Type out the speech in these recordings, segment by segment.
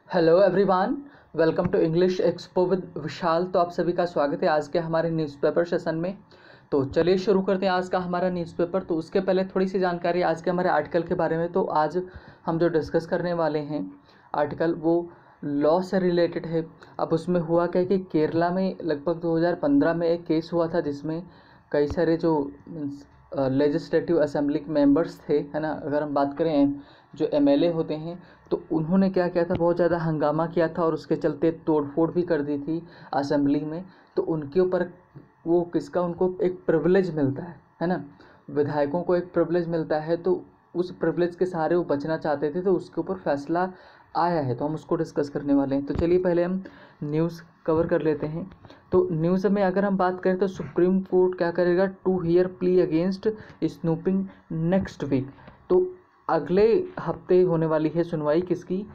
Hello everyone, welcome to English Expo with Vishal. तो आप सभी का स्वागत है आज के हमारे न्यूज़पेपर सेशन में। तो चलिए शुरू करते हैं आज का हमारा न्यूज़पेपर। तो उसके पहले थोड़ी सी जानकारी आज के हमारे आर्टिकल के बारे में। तो आज हम जो डिस्कस करने वाले हैं आर्टिकल वो लॉ से रिलेटेड है। अब उसमें हुआ क्या कि केरला में लगभग 2015 में एक केस हुआ था जिसमें कई सारे जो लेजिस्लेटिव असेंबली मेंबर्स थे, है ना, अगर हम बात करें जो एमएलए होते हैं, तो उन्होंने क्या किया था, बहुत ज़्यादा हंगामा किया था और उसके चलते तोड़फोड़ भी कर दी थी असेंबली में। तो उनके ऊपर वो किसका उनको एक प्रिविलेज मिलता है ना, विधायकों को एक प्रिविलेज मिलता है। तो उस प्रिविलेज के सहारे वो बचना चाहते थे, तो उसके ऊपर फैसला आया है, तो हम उसको डिस्कस करने वाले हैं। तो चलिए पहले हम न्यूज़ कवर कर लेते हैं। तो न्यूज़ में अगर हम बात करें तो सुप्रीम कोर्ट क्या करेगा, to hear plea against snooping next week. तो अगले हफ्ते होने वाली है सुनवाई किसकी,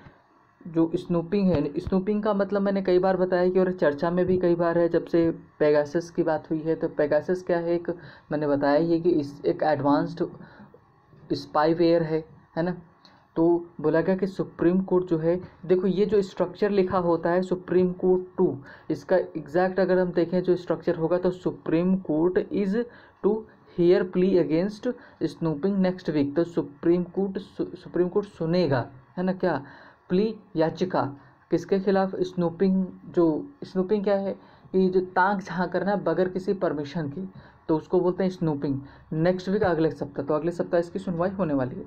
जो स्नूपिंग है। स्नूपिंग का मतलब मैंने कई बार बताया कि और चर्चा में भी कई बार है जब से पेगासस की बात हुई है। तो पेगासस क्या है, एक मैंने बताया ही है कि एक एडवांस्ड स्पाईवेयर है ना। तो बोला गया कि सुप्रीम कोर्ट जो है, देखो ये जो स्ट्रक्चर लिखा होता है सुप्रीम कोर्ट टू, इसका एग्जैक्ट अगर हम देखें जो स्ट्रक्चर होगा तो supreme court is to hear plea against snooping next week. तो सुप्रीम कोर्ट सुनेगा, है ना, क्या प्ली याचिका किसके खिलाफ, स्नूपिंग। जो स्नूपिंग क्या है कि जो ताक झांक करना बगैर किसी परमिशन की, तो उसको बोलते हैं स्नूपिंग। नेक्स्ट वीक अगले सप्ताह, तो अगले सप्ताह इसकी सुनवाई होने वाली है।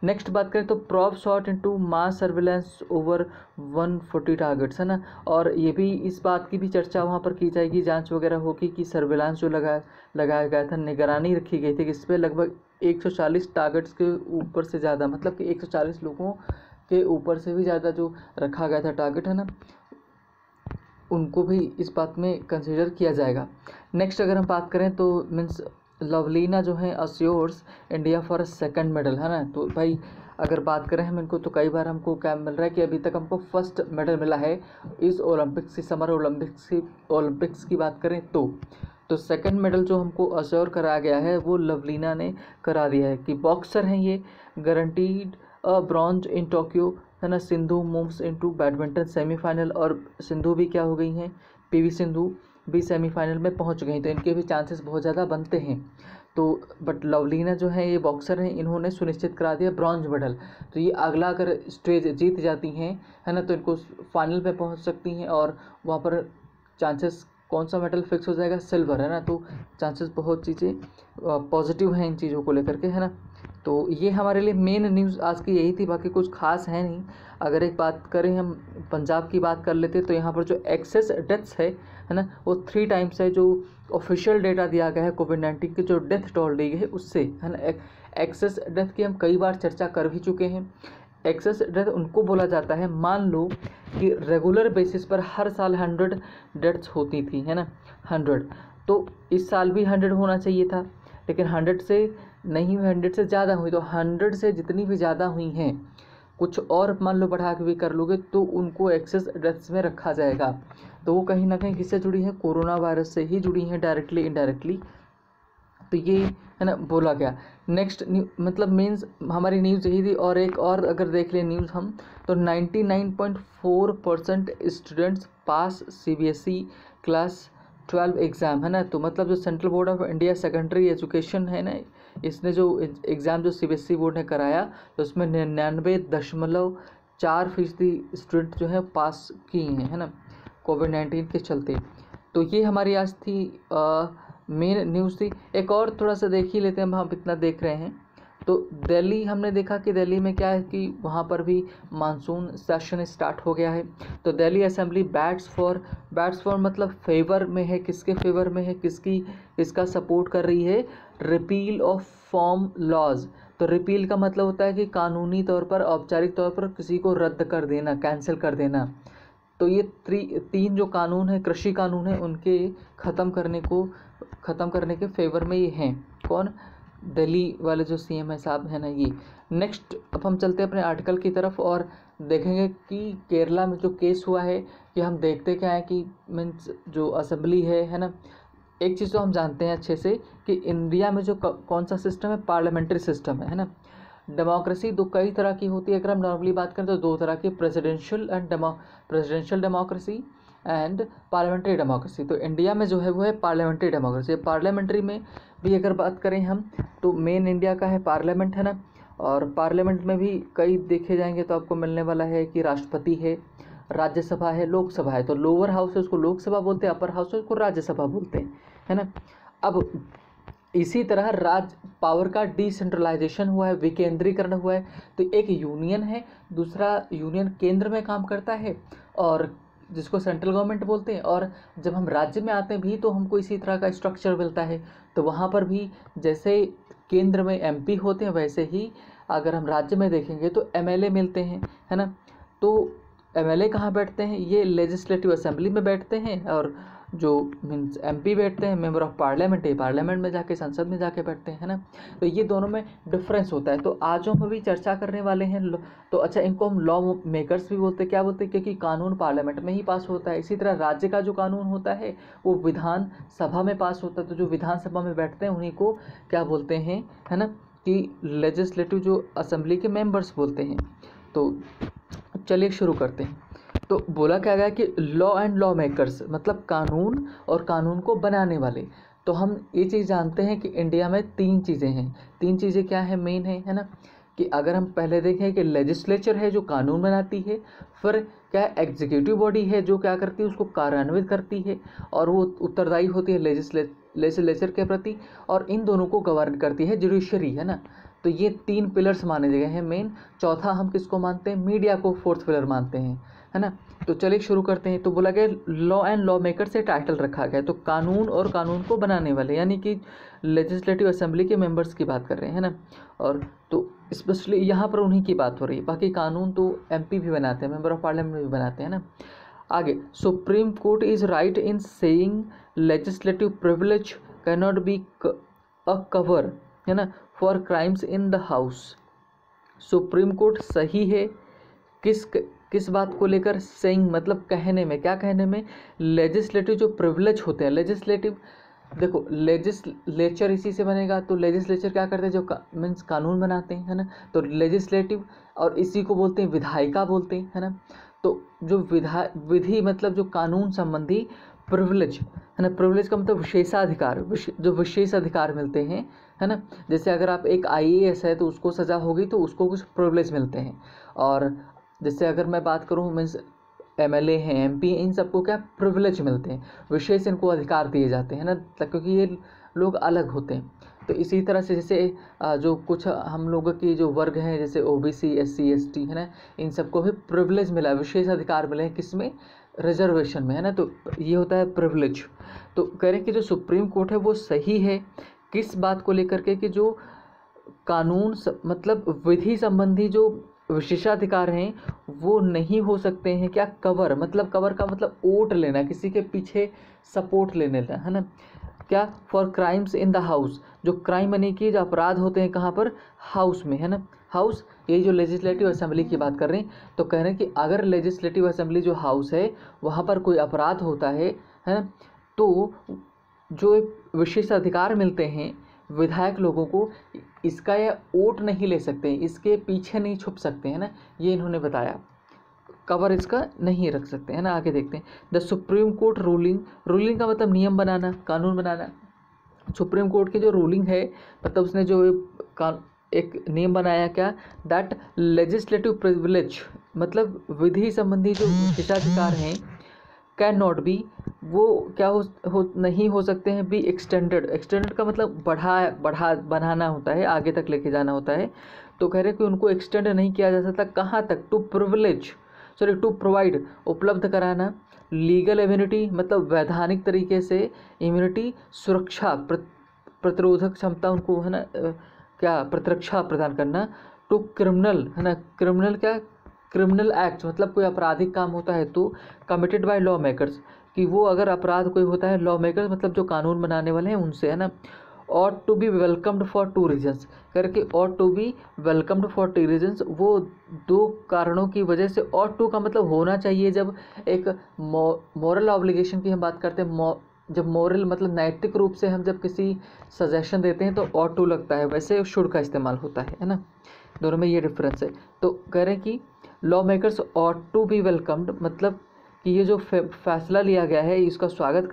नेक्स्ट बात करें तो probe sought into mass surveillance over 140 targets, है ना। और ये भी इस बात की भी चर्चा वहाँ पर की जाएगी, जांच वगैरह होगी कि सर्विलांस जो लगाया गया था, निगरानी रखी गई थी, इस पर लगभग 140 टारगेट्स के ऊपर से ज़्यादा, मतलब कि 140 लोगों के ऊपर से भी ज़्यादा जो रखा गया था टारगेट, है ना, उनको भी इस बात में कंसिडर किया जाएगा। नेक्स्ट अगर हम बात करें तो मीन्स लवलीना जो है assures India for a second medal, है ना। तो भाई अगर बात करें हम इनको, तो कई बार हमको क्या मिल रहा है कि अभी तक हमको फर्स्ट मेडल मिला है इस ओलंपिक्स की, समर ओलंपिक्स की बात करें तो सेकंड मेडल जो हमको अश्योर कराया गया है वो लवलीना ने करा दिया है कि बॉक्सर हैं ये, guaranteed a bronze in Tokyo, है ना। Sindhu moves into badminton semifinal, और सिंधु भी क्या हो गई हैं, पीवी सिंधु भी सेमीफाइनल में पहुंच गई, तो इनके भी चांसेस बहुत ज़्यादा बनते हैं। तो बट लवलीना जो है ये बॉक्सर हैं, इन्होंने सुनिश्चित करा दिया ब्रॉन्ज मेडल। तो ये अगला अगर स्टेज जीत जाती हैं, है ना, तो इनको फाइनल पे पहुंच सकती हैं और वहाँ पर चांसेस कौन सा मेडल फिक्स हो जाएगा, सिल्वर, है ना। तो चांसेस बहुत चीज़ें पॉजिटिव हैं इन चीज़ों को लेकर के, है ना। तो ये हमारे लिए मेन न्यूज़ आज की यही थी, बाकी कुछ खास है नहीं। अगर एक बात करें हम पंजाब की बात कर लेते, तो यहाँ पर जो एक्सेस डेथ्स है ना, वो 3 टाइम्स है जो ऑफिशियल डेटा दिया गया है कोविड-19 की जो डेथ टोल दी गई है उससे, है ना। एक्सेस डेथ की हम कई बार चर्चा कर भी चुके हैं। एक्सेस डेथ उनको बोला जाता है, मान लो कि रेगुलर बेसिस पर हर साल 100 डेथ्स होती थी, है ना, 100। तो इस साल भी 100 होना चाहिए था, लेकिन 100 से नहीं हुई, 100 से ज़्यादा हुई। तो 100 से जितनी भी ज़्यादा हुई हैं, कुछ और मान लो बढ़ा के भी कर लोगे, तो उनको एक्सेस डेथ्स में रखा जाएगा। तो वो कहीं ना कहीं किससे जुड़ी हैं, कोरोना वायरस से ही जुड़ी हैं, डायरेक्टली इनडायरेक्टली। तो ये, है ना, बोला गया। नेक्स्ट मतलब मीन्स हमारी न्यूज़ यही थी। और एक और अगर देख लें न्यूज़ हम, तो 99.4% students pass CBSE class 12 exam, है ना। तो मतलब जो central board of India secondary education है ना, इसने जो एग्ज़ाम जो सीबीएसई बोर्ड ने कराया, तो उसमें 99.4% स्टूडेंट जो है पास किए हैं, है ना, कोविड-19 के चलते। तो ये हमारी आज थी मेन न्यूज़ थी। एक और थोड़ा सा देख ही लेते हैं, हम इतना देख रहे हैं। तो दिल्ली हमने देखा कि दिल्ली में क्या है कि वहाँ पर भी मानसून सेशन स्टार्ट हो गया है। तो दिल्ली असेंबली बैट्स फॉर मतलब फेवर में है, किसके फेवर में है, किसका सपोर्ट कर रही है, रिपील ऑफ फॉर्म लॉज। तो रिपील का मतलब होता है कि कानूनी तौर पर, औपचारिक तौर पर किसी को रद्द कर देना, कैंसिल कर देना। तो ये 3 जो कानून है, कृषि कानून है, उनके ख़त्म करने के फेवर में ये हैं। कौन, दिल्ली वाले जो सीएम है साहब, है ना, ये। नेक्स्ट अब हम चलते हैं अपने आर्टिकल की तरफ और देखेंगे कि केरला में जो केस हुआ है, कि हम देखते क्या है कि मीन्स जो असेंबली है ना। एक चीज़ तो हम जानते हैं अच्छे से कि इंडिया में जो कौन सा सिस्टम है, पार्लियामेंट्री सिस्टम है ना। डेमोक्रेसी तो कई तरह की होती है, अगर हम नॉर्मली बात करें तो दो तरह की, presidential democracy and parliamentary democracy. तो इंडिया में जो है वो है पार्लियामेंट्री डेमोक्रेसी। पार्लियामेंट्री में भी अगर बात करें हम तो मेन इंडिया का है पार्लियामेंट, है ना। और पार्लियामेंट में भी कई देखे जाएंगे तो आपको मिलने वाला है कि राष्ट्रपति है, राज्यसभा है, लोकसभा है। तो लोअर हाउस है उसको लोकसभा बोलते हैं, अपर हाउस है उसको राज्यसभा बोलते हैं, है ना। अब इसी तरह पावर का डिसेंट्रलाइजेशन हुआ है, विकेंद्रीकरण हुआ है। तो एक यूनियन है, दूसरा यूनियन केंद्र में काम करता है और जिसको सेंट्रल गवर्नमेंट बोलते हैं। और जब हम राज्य में आते हैं भी तो हमको इसी तरह का स्ट्रक्चर मिलता है। तो वहाँ पर भी जैसे केंद्र में एमपी होते हैं वैसे ही अगर हम राज्य में देखेंगे तो एमएलए मिलते हैं, है ना। तो एमएलए कहाँ बैठते हैं, ये लेजिस्लेटिव असेंबली में बैठते हैं, और जो मीन्स एमपी बैठते हैं, मेंबर ऑफ पार्लियामेंट, ये पार्लियामेंट में जाके संसद में जाके बैठते हैं, है ना। तो ये दोनों में डिफरेंस होता है। तो आज हम अभी चर्चा करने वाले हैं तो अच्छा, इनको हम लॉ मेकर्स भी बोलते हैं। क्या बोलते हैं, क्योंकि कानून पार्लियामेंट में ही पास होता है। इसी तरह राज्य का जो कानून होता है वो विधान सभा में पास होता है। तो जो विधानसभा में बैठते हैं उन्हीं को क्या बोलते हैं, है ना, कि लेजिस्लेटिव जो असेंबली के मेंबर्स बोलते हैं। तो चलिए शुरू करते हैं। तो बोला क्या गया कि लॉ एंड लॉ मेकर्स मतलब कानून और कानून को बनाने वाले। तो हम ये चीज़ जानते हैं कि इंडिया में तीन चीज़ें हैं। तीन चीज़ें क्या है, मेन है ना, कि अगर हम पहले देखें कि लेजिस्लेचर है जो कानून बनाती है, फिर क्या है एग्जीक्यूटिव बॉडी है जो क्या करती है उसको कार्यान्वित करती है और वो उत्तरदायी होती है लेजिस्लेचर के प्रति, और इन दोनों को गवर्न करती है जुडिशरी, है ना। तो ये तीन पिलर्स माने गए हैं मेन। चौथा हम किसको मानते हैं, मीडिया को फोर्थ पिलर मानते हैं, है ना। तो चलिए शुरू करते हैं। तो बोला गया लॉ एंड लॉ मेकर से टाइटल रखा गया, तो कानून और कानून को बनाने वाले, यानी कि लेजिस्लेटिव असेंबली के मेंबर्स की बात कर रहे हैं, है ना। और तो स्पेशली यहाँ पर उन्हीं की बात हो रही है। बाकी कानून तो एमपी भी बनाते हैं, मेंबर ऑफ पार्लियामेंट भी बनाते हैं ना। आगे, supreme court is right in saying legislative privilege can not be a cover, है ना, for crimes in the house. Supreme court सही है किस बात को लेकर, सेइंग मतलब कहने में, क्या कहने में, लेजिस्लेटिव जो प्रिविलेज होते हैं, लेजिस्लेटिव देखो लेजिस्लेचर इसी से बनेगा। तो लेजिस्लेचर क्या करते हैं, जो मीन्स कानून बनाते हैं, है ना। तो लेजिस्लेटिव और इसी को बोलते हैं विधायिका बोलते हैं, है ना। तो जो विधि मतलब जो कानून संबंधी प्रिविलेज, है ना, प्रिविलेज का मतलब विशेषाधिकार, जो विशेष अधिकार मिलते हैं, है ना। जैसे अगर आप एक आईएएस है तो उसको सज़ा होगी तो उसको कुछ प्रिविलेज मिलते हैं। और जैसे अगर मैं बात करूँ मीन्स एमएलए हैं, एमपी, इन सबको क्या प्रिविलेज मिलते हैं, विशेष इनको अधिकार दिए जाते हैं ना, क्योंकि ये लोग अलग होते हैं। तो इसी तरह से जैसे जो कुछ हम लोगों की जो वर्ग हैं जैसे ओबीसी, एससी, एसटी, है ना, इन सबको भी प्रिविलेज मिला, विशेष अधिकार मिले हैं, किसमें, रिजर्वेशन में, है ना। तो ये होता है प्रिविलेज। तो कह रहे हैं कि जो सुप्रीम कोर्ट है वो सही है किस बात को लेकर के, कि जो कानून मतलब विधि संबंधी जो विशेषाधिकार हैं वो नहीं हो सकते हैं, क्या, कवर का मतलब ओट लेना, किसी के पीछे सपोर्ट लेने, है ना, क्या, for crimes in the house, जो क्राइम यानी कि जो अपराध होते हैं कहाँ पर, हाउस में, है ना। हाउस, ये जो लेजिस्लेटिव असेंबली की बात कर रहे हैं। तो कह रहे हैं कि अगर लेजिस्लेटिव असेंबली जो हाउस है वहाँ पर कोई अपराध होता है ना, तो जो एक विशेष अधिकार मिलते हैं विधायक लोगों को, इसका ये वोट नहीं ले सकते, इसके पीछे नहीं छुप सकते, है ना, ये इन्होंने बताया, कवर इसका नहीं रख सकते, है ना। आगे देखते हैं, द सुप्रीम कोर्ट रूलिंग का मतलब नियम बनाना, कानून बनाना। सुप्रीम कोर्ट की जो रूलिंग है मतलब उसने जो एक नियम बनाया, क्या, दैट लेजिस्लेटिव प्रिविलेज मतलब विधि संबंधी जो विशेषाधिकार हैं, कैन नॉट बी, वो क्या नहीं हो सकते हैं, बी एक्सटेंडेड का मतलब बढ़ाना होता है, आगे तक लेके जाना होता है। तो कह रहे हैं कि उनको एक्सटेंड नहीं किया जा सकता, कहाँ तक, टू प्रोवाइड उपलब्ध कराना, लीगल इम्यूनिटी मतलब वैधानिक तरीके से इम्यूनिटी, सुरक्षा प्रतिरोधक क्षमता उनको, है ना, क्या, प्रतिरक्षा प्रदान करना, टू क्रिमिनल, है ना, क्रिमिनल एक्ट मतलब कोई आपराधिक काम होता है तो कमिटेड बाय लॉ मेकर्स, कि वो अगर अपराध कोई होता है, लॉ मेकर्स मतलब जो कानून बनाने वाले हैं उनसे, है ना। और to be welcomed for 2 reasons करके, और to be welcomed for 2 reasons, वो 2 कारणों की वजह से, और टू का मतलब होना चाहिए। जब एक मॉरल ऑब्लिगेशन की हम बात करते हैं, जब मॉरल मतलब नैतिक रूप से हम जब किसी सजेशन देते हैं तो और टू लगता है, वैसे शुड का इस्तेमाल होता है ना। दोनों में ये डिफरेंस है। तो कह रहे हैं कि law makers ought to be welcomed, मतलब कि ये जो फैसला लिया गया है इसका स्वागत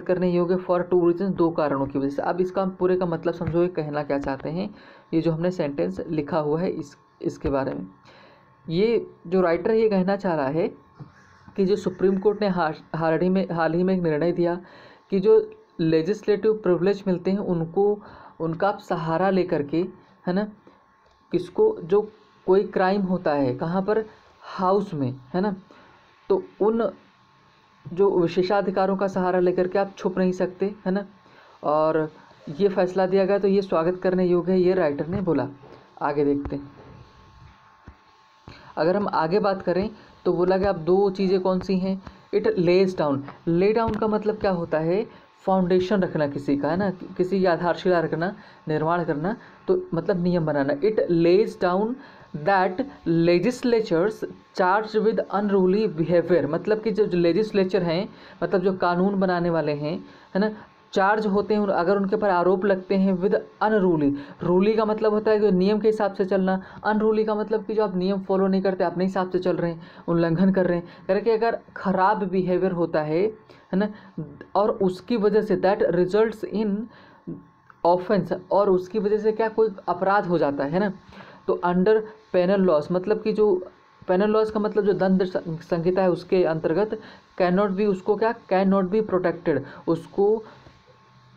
करने योग्य फॉर टू रीजन, दो कारणों की वजह से। अब इसका पूरे का मतलब समझो, ये कहना क्या चाहते हैं, ये जो हमने सेंटेंस लिखा हुआ है इसके बारे में। ये जो राइटर ये कहना चाह रहा है कि जो सुप्रीम कोर्ट ने हाल ही में एक निर्णय दिया कि जो लेजिस्लेटिव प्रिविलेज मिलते हैं उनका आप सहारा लेकर के, है ना, किसको, जो कोई क्राइम होता है कहाँ पर, हाउस में, है ना, तो उन जो विशेषाधिकारों का सहारा लेकर के आप छुप नहीं सकते, है ना। और ये फैसला दिया गया तो ये स्वागत करने योग्य है, ये राइटर ने बोला। आगे देखते हैं। अगर हम आगे बात करें तो बोला गया अब दो चीज़ें कौन सी हैं, it lays down. Lay down का मतलब क्या होता है, फाउंडेशन रखना किसी का, है ना, किसी की आधारशिला रखना, निर्माण करना, तो मतलब नियम बनाना। It lays down that legislatures charge with unruly behaviour, मतलब कि जो लेजिस्लेचर हैं, मतलब जो कानून बनाने वाले हैं, है ना, चार्ज होते हैं अगर उनके पर आरोप लगते हैं विद अनरूली। रूली का मतलब होता है कि नियम के हिसाब से चलना, अनरूली का मतलब कि जो आप नियम फॉलो नहीं करते, अपने हिसाब से चल रहे हैं, उल्लंघन कर रहे हैं करके अगर खराब बिहेवियर होता है ना, और उसकी वजह say that results in offence, और उसकी वजह से क्या कोई अपराध हो जाता है ना, तो अंडर पेनल लॉस, मतलब कि जो पेनल लॉस का मतलब जो दंड संहिता है उसके अंतर्गत कैन नॉट बी प्रोटेक्टेड, उसको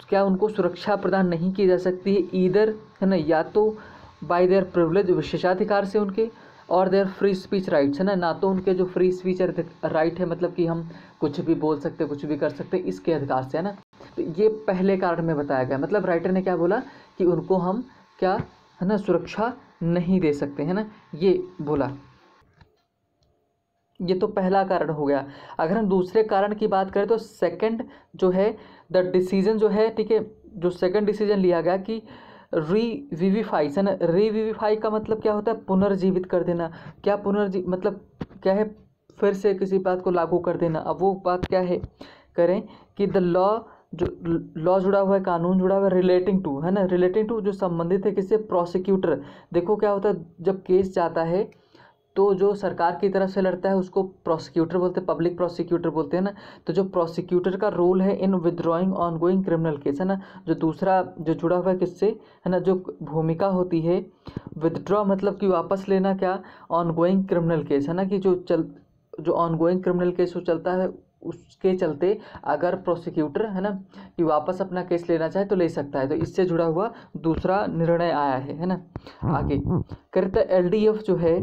क्या उनको सुरक्षा प्रदान नहीं की जा सकती है, ईदर, है ना, या तो बाय देयर प्रिविलेज, विशेषाधिकार से उनके, और देयर फ्री स्पीच राइट्स, है ना तो उनके जो फ्री स्पीच राइट है, मतलब कि हम कुछ भी बोल सकते, कुछ भी कर सकते, इसके अधिकार से, है ना। तो ये पहले कारण में बताया गया, मतलब राइटर ने क्या बोला कि उनको हम क्या, है ना, सुरक्षा नहीं दे सकते, है ना, ये बोला। ये तो पहला कारण हो गया। अगर हम दूसरे कारण की बात करें तो सेकंड जो है द डिसीजन जो है, ठीक है, जो सेकंड डिसीजन लिया गया कि रीविविफाई, है ना, रीविविफाई का मतलब क्या होता है, पुनर्जीवित कर देना। क्या मतलब क्या है, फिर से किसी बात को लागू कर देना। अब वो बात क्या है, करें कि द लॉ जुड़ा हुआ है, कानून जुड़ा हुआ है रिलेटिंग टू, है ना, रिलेटिंग टू जो संबंधित है किससे, प्रोसिक्यूटर। देखो क्या होता है, जब केस जाता है तो जो सरकार की तरफ से लड़ता है उसको प्रोसिक्यूटर बोलते हैं, पब्लिक प्रोसिक्यूटर बोलते हैं ना। तो जो प्रोसिक्यूटर का रोल है इन विदड्रॉइंग ऑनगोइंग क्रिमिनल केस, है ना, जो दूसरा जो जुड़ा हुआ है किससे, है ना, जो भूमिका होती है विदड्रॉ, मतलब कि वापस लेना, क्या, ऑनगोइंग क्रिमिनल केस, है ना, कि जो ऑनगोइंग क्रिमिनल केस जो चलता है उसके चलते अगर प्रोसिक्यूटर, है ना, कि वापस अपना केस लेना चाहे तो ले सकता है। तो इससे जुड़ा हुआ दूसरा निर्णय आया है ना। आगे करते एलडीएफ जो है,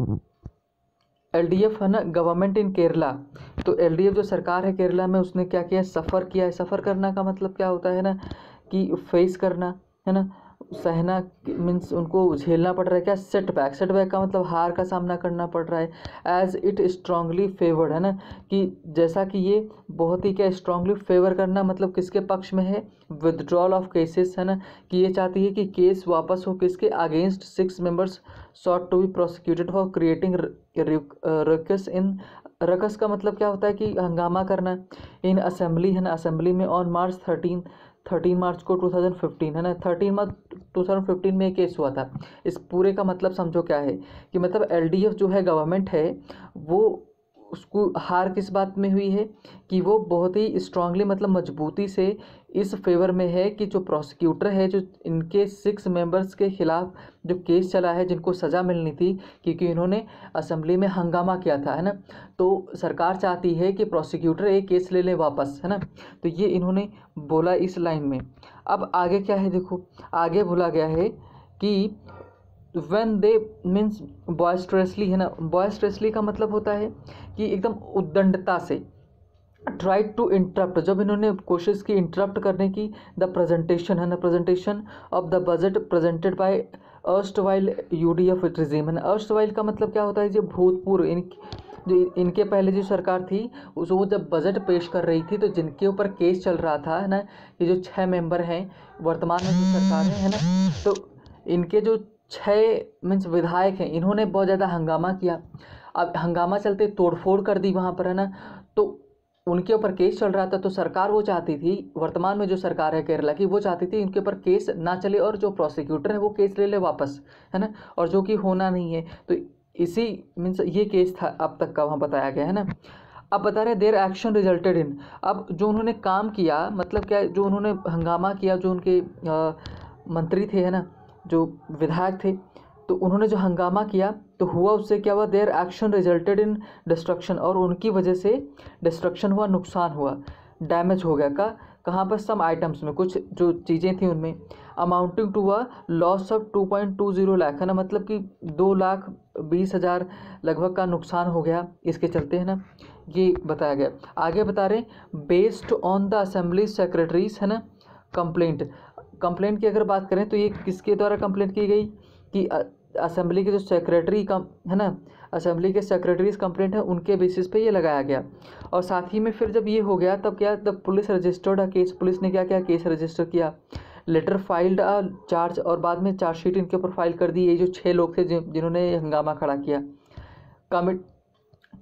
एलडीएफ, है ना, गवर्नमेंट इन केरला। तो एलडीएफ जो सरकार है केरला में, उसने क्या किया है, सफ़र किया है। सफ़र करना का मतलब क्या होता है ना, कि फेस करना, है ना, सहना, मीन्स उनको झेलना पड़ रहा है क्या, सेटबैक का मतलब हार का सामना करना पड़ रहा है। एज इट स्ट्रांगली फेवर्ड, है ना, कि जैसा कि ये बहुत ही क्या स्ट्रांगली फेवर करना, मतलब किसके पक्ष में है, विदड्रॉल ऑफ केसेस, है ना, कि ये चाहती है कि केस वापस हो किसके against 6 members sought to be prosecuted for creating ruckus in, ruckus का मतलब क्या होता है कि हंगामा करना, इन असेंबली, है ना, असेंबली में ऑन मार्च 13 मार्च को 2015, है ना, 13 मार्च 2015 में केस हुआ था। इस पूरे का मतलब समझो क्या है, कि मतलब एलडीएफ जो है गवर्नमेंट है, वो उसको हार किस बात में हुई है, कि वो बहुत ही स्ट्रांगली, मतलब मजबूती से इस फेवर में है कि जो प्रोसिक्यूटर है, जो इनके 6 मेंबर्स के खिलाफ जो केस चला है, जिनको सज़ा मिलनी थी क्योंकि इन्होंने असेंबली में हंगामा किया था, है ना, तो सरकार चाहती है कि प्रोसिक्यूटर एक केस ले लें वापस, है ना। तो ये इन्होंने बोला इस लाइन में। अब आगे क्या है, देखो आगे बोला गया है कि व्हेन दे मीन्स बॉयस्ट्रेसली, है ना, बॉयस्ट्रेसली का मतलब होता है कि एकदम उद्दंडता से, ट्राई टू इंटरप्ट, जब इन्होंने कोशिश की इंटरप्ट करने की, द प्रेजेंटेशन, है ना, presentation of the budget presented by erstwhile UDF regime, है ना। अर्स्टवाइल का मतलब क्या होता है, जो भूतपूर्व जो इनके पहले जो सरकार थी वो जब बजट पेश कर रही थी, तो जिनके ऊपर केस चल रहा था, है ना, ये जो 6 मेंबर हैं वर्तमान में जो सरकार है ना, तो इनके जो 6 मीन्स विधायक हैं, इन्होंने बहुत ज़्यादा हंगामा किया। अब हंगामा चलते तोड़फोड़ कर दी वहाँ पर, है ना, तो उनके ऊपर केस चल रहा था, तो सरकार वो चाहती थी, वर्तमान में जो सरकार है केरला की, वो चाहती थी उनके ऊपर केस ना चले और जो प्रोसिक्यूटर है वो केस ले ले वापस, है ना, और जो कि होना नहीं है। तो इसी मीन्स ये केस था अब तक का वहाँ बताया गया, है ना। अब बता रहे देयर एक्शन रिजल्टेड इन, अब जो उन्होंने काम किया मतलब क्या, जो उन्होंने हंगामा किया, जो उनके मंत्री थे, है ना, जो विधायक थे, तो उन्होंने जो हंगामा किया तो हुआ, उससे क्या हुआ, their action resulted in destruction, और उनकी वजह से डिस्ट्रक्शन हुआ, नुकसान हुआ, डैमेज हो गया का कहाँ पर, सम आइटम्स में, कुछ जो चीज़ें थी उनमें, amounting to a loss of 2.20 lakh, है ना, मतलब कि 2,20,000 लगभग का नुकसान हो गया इसके चलते, है ना, ये बताया गया। आगे बता रहे based on the assembly secretaries, है ना, कंप्लेंट की अगर बात करें तो ये किसके द्वारा कंप्लेंट की गई कि असेंबली के जो सेक्रेटरी का, है ना, असेंबली के सेक्रेटरीज कंप्लेंट है, उनके बेसिस पे ये लगाया गया। और साथ ही में फिर जब ये हो गया तब क्या, तब police registered a case, police ने क्या किया, केस रजिस्टर किया, लेटर फाइल्ड अ चार्ज, और बाद में चार्जशीट इनके ऊपर फाइल कर दी। ये जो 6 लोग थे जिन्होंने हंगामा खड़ा किया, कमिट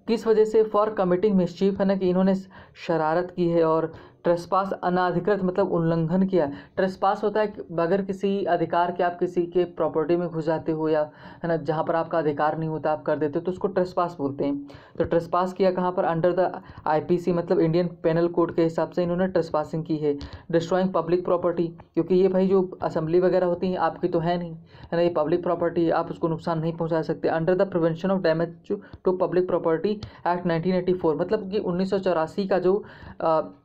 किस वजह से, फॉर कमिटिंग मिसचीफ, है ना, कि इन्होंने शरारत की है और ट्रेसपास अनाधिकृत मतलब उल्लंघन किया। ट्रेसपास होता है कि अगर किसी अधिकार के आप किसी के प्रॉपर्टी में घुस जाते हो, या है ना जहाँ पर आपका अधिकार नहीं होता आप कर देते हो, तो उसको ट्रेसपास बोलते हैं। तो ट्रेसपास किया कहाँ पर, अंडर द आईपीसी मतलब इंडियन पेनल कोड के हिसाब से इन्होंने ट्रेसपासिंग की है। डिस्ट्रॉइंग पब्लिक प्रॉपर्टी, क्योंकि ये भाई जो असेंबली वगैरह होती हैं आपकी तो है नहीं, है ना, ये पब्लिक प्रॉपर्टी, आप उसको नुकसान नहीं पहुँचा सकते। Under the prevention of damage to public property act 1984, मतलब कि 1984 का जो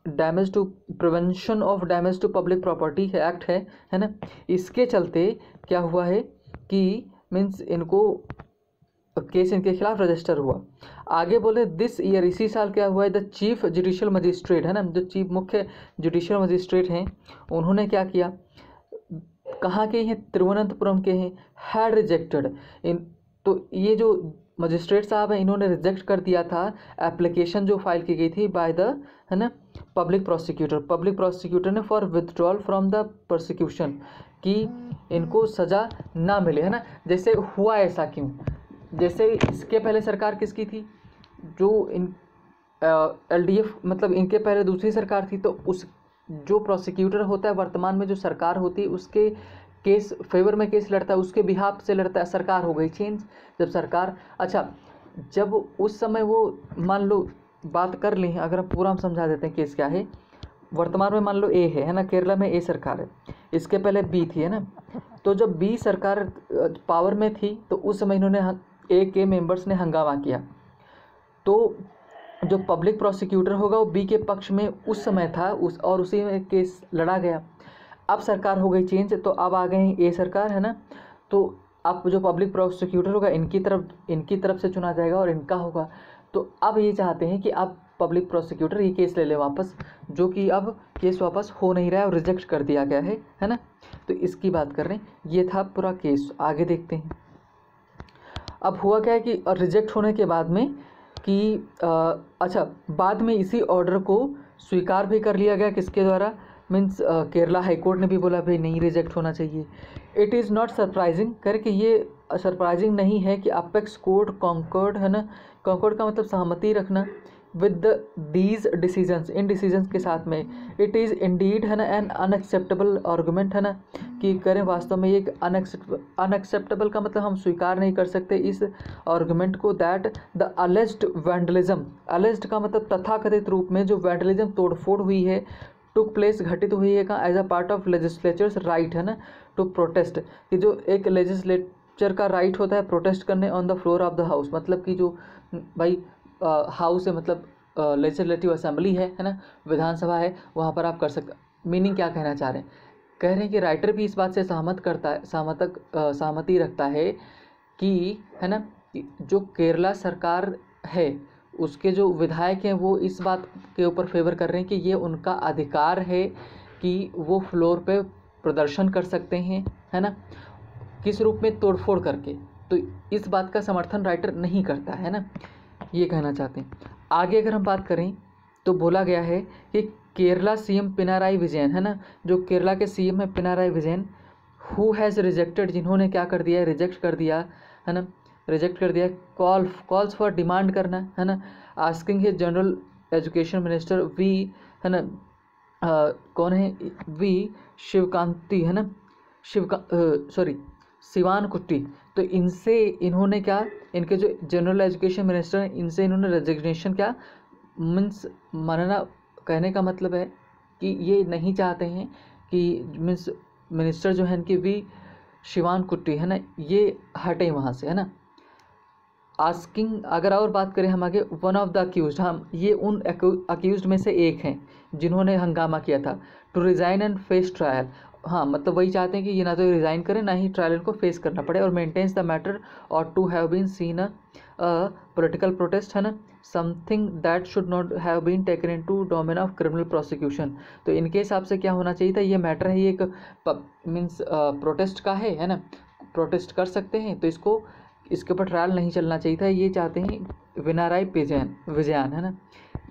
damage to prevention of damage to public property act है ना, इसके चलते क्या हुआ है कि मीन्स इनको केस इनके खिलाफ रजिस्टर हुआ। आगे बोले दिस ईयर, इसी साल क्या हुआ है, द चीफ जुडिशियल मजिस्ट्रेट, है ना, जो चीफ मुख्य जुडिशियल मजिस्ट्रेट हैं, उन्होंने क्या किया, कहाँ के हैं, तिरुवनंतपुरम के हैं, हैड रिजेक्टेड इन, तो ये जो मजिस्ट्रेट साहब हैं इन्होंने रिजेक्ट कर दिया था एप्लीकेशन जो फाइल की गई थी बाय द, है ना, पब्लिक प्रोसिक्यूटर ने for withdrawal from the prosecution, कि इनको सज़ा ना मिले, है ना। जैसे हुआ ऐसा क्यों, जैसे इसके पहले सरकार किसकी थी, जो इन एलडीएफ मतलब इनके पहले दूसरी सरकार थी, तो उस जो प्रोसिक्यूटर होता है वर्तमान में जो सरकार होती है उसके केस फेवर में केस लड़ता है, उसके बिहाफ से लड़ता है। सरकार हो गई चेंज जब सरकार, अच्छा जब उस समय वो मान लो बात कर ली, अगर हम पूरा हम समझा देते हैं केस क्या है। वर्तमान में मान लो ए है ना, केरला में ए सरकार है, इसके पहले बी थी, है ना। तो जब बी सरकार पावर में थी तो उस समय इन्होंने ए के मेंबर्स ने हंगामा किया, तो जो पब्लिक प्रोसिक्यूटर होगा वो बी के पक्ष में उस समय था, और उसी में केस लड़ा गया। अब सरकार हो गई चेंज, तो अब आ गए ए सरकार, है ना। तो अब जो पब्लिक प्रोसिक्यूटर होगा इनकी तरफ से चुना जाएगा और इनका होगा। तो अब ये चाहते हैं कि अब पब्लिक प्रोसिक्यूटर ये केस ले ले वापस, जो कि अब केस वापस हो नहीं रहा है और रिजेक्ट कर दिया गया है ना। तो इसकी बात कर रहे हैं, ये था पूरा केस। आगे देखते हैं अब हुआ क्या है कि रिजेक्ट होने के बाद में कि अच्छा बाद में इसी ऑर्डर को स्वीकार भी कर लिया गया, किसके द्वारा, मीन्स केरला हाई कोर्ट ने भी बोला भाई नहीं रिजेक्ट होना चाहिए। इट इज़ नॉट सरप्राइजिंग, करके ये सरप्राइजिंग नहीं है कि अपेक्स कोर्ट कॉन्कर्ड, है ना, कॉन्कर्ड का मतलब सहमति रखना with these decisions, in decisions के साथ में। इट इज़ इंडीड, है ना, एन अनएक्सेप्टेबल आर्गूमेंट, है ना, कि करें वास्तव में ये एक अनएक्सेप्टेबल का मतलब हम स्वीकार नहीं कर सकते इस आर्गूमेंट को, that the alleged vandalism, alleged का मतलब तथाकथित रूप में जो वैंडलिज्म तोड़फोड़ हुई है, टुक प्लेस घटित हुई है कहाँ, as a part of legislators right, है ना, टू प्रोटेस्ट, कि जो एक लेजिस्लेचर का राइट होता है प्रोटेस्ट करने on the floor of the house, मतलब कि जो भाई हाउस है मतलब लेजिस्लेटिव असेंबली है ना, विधानसभा है, वहाँ पर आप कर सकते। मीनिंग क्या कहना चाह रहे हैं, कह रहे हैं कि राइटर भी इस बात से सहमति रखता है कि, है ना, जो केरला सरकार है उसके जो विधायक हैं वो इस बात के ऊपर फेवर कर रहे हैं कि ये उनका अधिकार है कि वो फ्लोर पे प्रदर्शन कर सकते हैं, है ना, किस रूप में, तोड़फोड़ करके। तो इस बात का समर्थन राइटर नहीं करता है ना, ये कहना चाहते हैं। आगे अगर हम बात करें तो बोला गया है कि केरला सीएम पिनाराई विजयन, है ना, जो केरला के सीएम है Pinarayi Vijayan, who has rejected, जिन्होंने क्या कर दिया है, रिजेक्ट कर दिया, है ना, रिजेक्ट कर दिया कॉल्स फॉर डिमांड करना, है ना, asking his general education minister V, है ना, कौन है, वी शिवकांति, है ना, शिवान कुट्टी। तो इनसे इन्होंने क्या, इनके जो जनरल एजुकेशन मिनिस्टर हैं इनसे इन्होंने रेजिग्नेशन क्या मीन्स मानना, कहने का मतलब है कि ये नहीं चाहते हैं कि मीन्स मिनिस्टर जो है इनके वी शिवान कुट्टी, है ना, ये हटे वहाँ से, है ना। आस्किंग, अगर और बात करें हम आगे, वन ऑफ द अक्यूज, हम ये उन अक्यूज में से एक हैं जिन्होंने हंगामा किया था, to resign and face trial. हाँ, मतलब वही चाहते हैं कि ये ना तो रिज़ाइन करें ना ही ट्रायल को फेस करना पड़े, और मेंटेन्स द मैटर और to have been seen a political protest, है ना, something that should not have been taken into domain of criminal prosecution. तो इनके हिसाब से क्या होना चाहिए था, ये मैटर है, ये एक मीन्स प्रोटेस्ट का है ना, प्रोटेस्ट कर सकते हैं, तो इसको इसके ऊपर ट्रायल नहीं चलना चाहिए था। ये चाहते हैं विनाराई विजयन, है ना,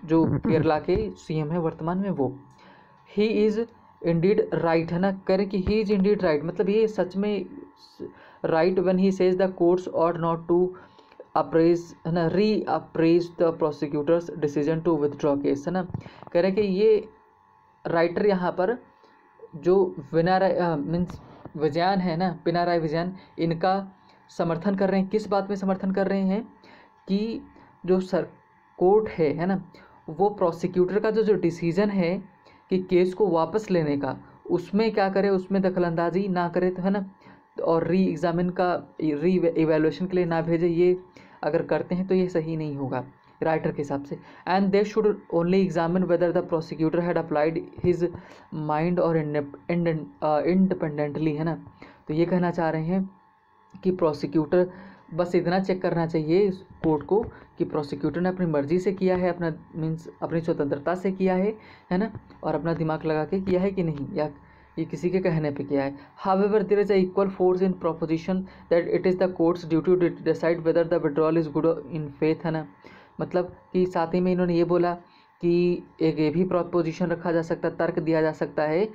जो केरला के सीएम है वर्तमान में, वो ही इज़ इंडीड राइट, है ना, करें कि ही इज़ इंडीड राइट, मतलब ये सच में right when he says the courts ought not to appraise, है ना, reappraise the prosecutor's decision to withdraw case, है ना, कह रहे कि ये राइटर यहाँ पर जो विनाराय मीन्स विजयन है ना, पिनाराय विजयन, इनका समर्थन कर रहे हैं। किस बात में समर्थन कर रहे हैं कि जो कोर्ट है ना, वो प्रोसिक्यूटर का जो डिसीजन है कि केस को वापस लेने का, उसमें क्या करे, उसमें दखलंदाजी ना करे, तो है ना, और री एग्जामिन का, री इवेल्युएशन के लिए ना भेजे, ये अगर करते हैं तो ये सही नहीं होगा राइटर के हिसाब से। And they should only examine whether the prosecutor had applied his mind और इंडिपेंडेंटली, है ना। तो ये कहना चाह रहे हैं कि प्रोसिक्यूटर बस इतना चेक करना चाहिए इस कोर्ट को कि प्रोसिक्यूटर ने अपनी मर्ज़ी से किया है, अपना मीन्स अपनी स्वतंत्रता से किया है ना, और अपना दिमाग लगा के किया है कि नहीं, या ये किसी के कहने पे किया है। However there is a equal force in proposition that it is the court's duty to decide whether the withdrawal is good in faith, है ना, मतलब कि साथ ही में इन्होंने ये बोला कि एक ये भी प्रोपोजिशन रखा जा सकता, तर्क दिया जा सकता है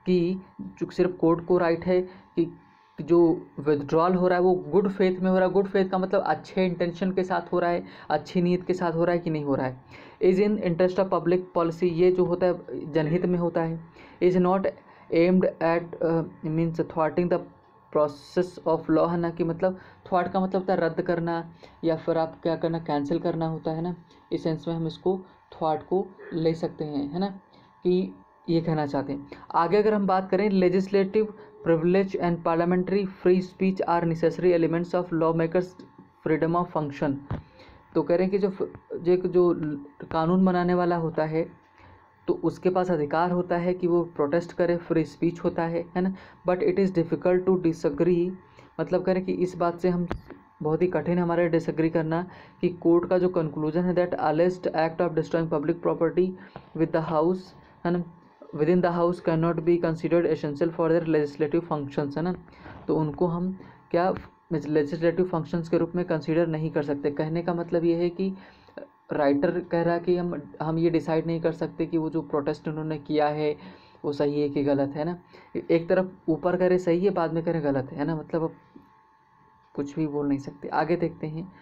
कि जो सिर्फ कोर्ट को राइट है कि जो विथड्रॉल हो रहा है वो गुड फेथ में हो रहा है। गुड फेथ का मतलब अच्छे इंटेंशन के साथ हो रहा है, अच्छी नीयत के साथ हो रहा है कि नहीं हो रहा है। Is in interest of public policy, ये जो होता है जनहित में होता है। Is not aimed at means thwarting the process of law, है ना, कि मतलब थ्वाट का मतलब होता है रद्द करना, या फिर आप क्या करना, कैंसिल करना होता है ना, इस सेंस में हम इसको थ्वाट को ले सकते हैं, है ना, कि ये कहना चाहते हैं। आगे अगर हम बात करें, legislative privilege and parliamentary free speech are necessary elements of lawmakers freedom of function। तो कह रहे हैं कि जो कानून बनाने वाला होता है तो उसके पास अधिकार होता है कि वो प्रोटेस्ट करे, फ्री स्पीच होता है ना, but it is difficult to disagree, मतलब कह रहे हैं कि इस बात से हम बहुत ही कठिन है हमारे डिसएग्री करना कि कोर्ट का जो कंक्लूजन है that alleged act of destroying public property with the house, है ना, within the house can not be considered essential for their legislative functions, है ना, तो उनको हम क्या लेजिस्लेटिव फंक्शंस के रूप में कंसीडर नहीं कर सकते। कहने का मतलब ये है कि राइटर कह रहा है कि हम ये डिसाइड नहीं कर सकते कि वो जो प्रोटेस्ट उन्होंने किया है वो सही है कि गलत है ना। एक तरफ ऊपर कह रहे सही है, बाद में कह रहे गलत है ना, मतलब अब कुछ भी बोल नहीं सकते। आगे देखते हैं,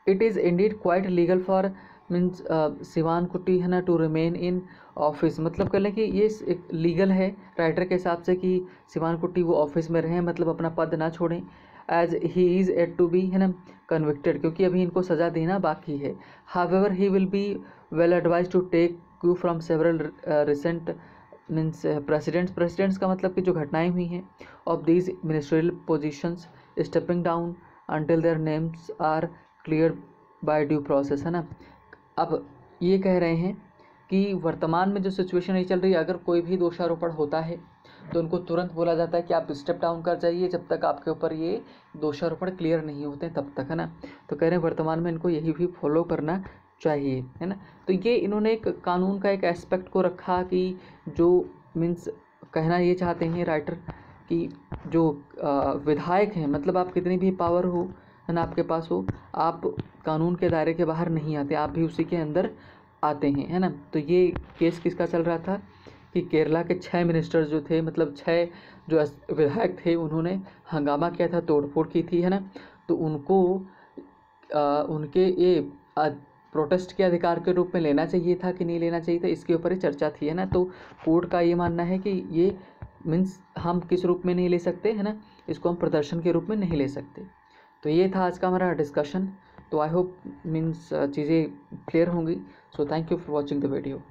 it is indeed quite legal for means Sivankutty, है ना, टू रिमेन इन ऑफिस, मतलब कह लें कि ये एक लीगल है राइटर के हिसाब से कि शिवान कुट्टी वो ऑफिस में रहें, मतलब अपना पद ना छोड़ें, as he is yet to be, है ना, कन्विक्टेड, क्योंकि अभी इनको सज़ा देना बाकी है। However he will be well advised to take cue from several recent means precedents का मतलब कि जो घटनाएं हुई हैं, of these ministerial positions stepping down until their names are clear by due process, है ना। अब ये कह रहे हैं कि वर्तमान में जो सिचुएशन नहीं चल रही है, अगर कोई भी दोषारोपण होता है तो उनको तुरंत बोला जाता है कि आप स्टेप डाउन कर जाइए जब तक आपके ऊपर ये दोषारोपण क्लियर नहीं होते तब तक, है ना। तो कह रहे हैं वर्तमान में इनको यही भी फॉलो करना चाहिए, है ना। तो ये इन्होंने एक कानून का एक एस्पेक्ट को रखा कि जो मीन्स कहना ये चाहते हैं राइटर कि जो विधायक हैं, मतलब आप कितनी भी पावर हो, है ना, आपके पास हो, आप कानून के दायरे के बाहर नहीं आते, आप भी उसी के अंदर आते हैं, है ना। तो ये केस किसका चल रहा था कि केरला के 6 मिनिस्टर जो थे, मतलब 6 जो विधायक थे, उन्होंने हंगामा किया था, तोड़फोड़ की थी, है ना। तो उनको उनके ये प्रोटेस्ट के अधिकार के रूप में लेना चाहिए था कि नहीं लेना चाहिए था, इसके ऊपर ही चर्चा थी, है ना। तो कोर्ट का ये मानना है कि ये मीन्स हम किस रूप में नहीं ले सकते, है ना, इसको हम प्रदर्शन के रूप में नहीं ले सकते। तो ये था आज का हमारा डिस्कशन। तो आई होप मीन्स चीज़ें क्लियर होंगी। So thank you for watching the video.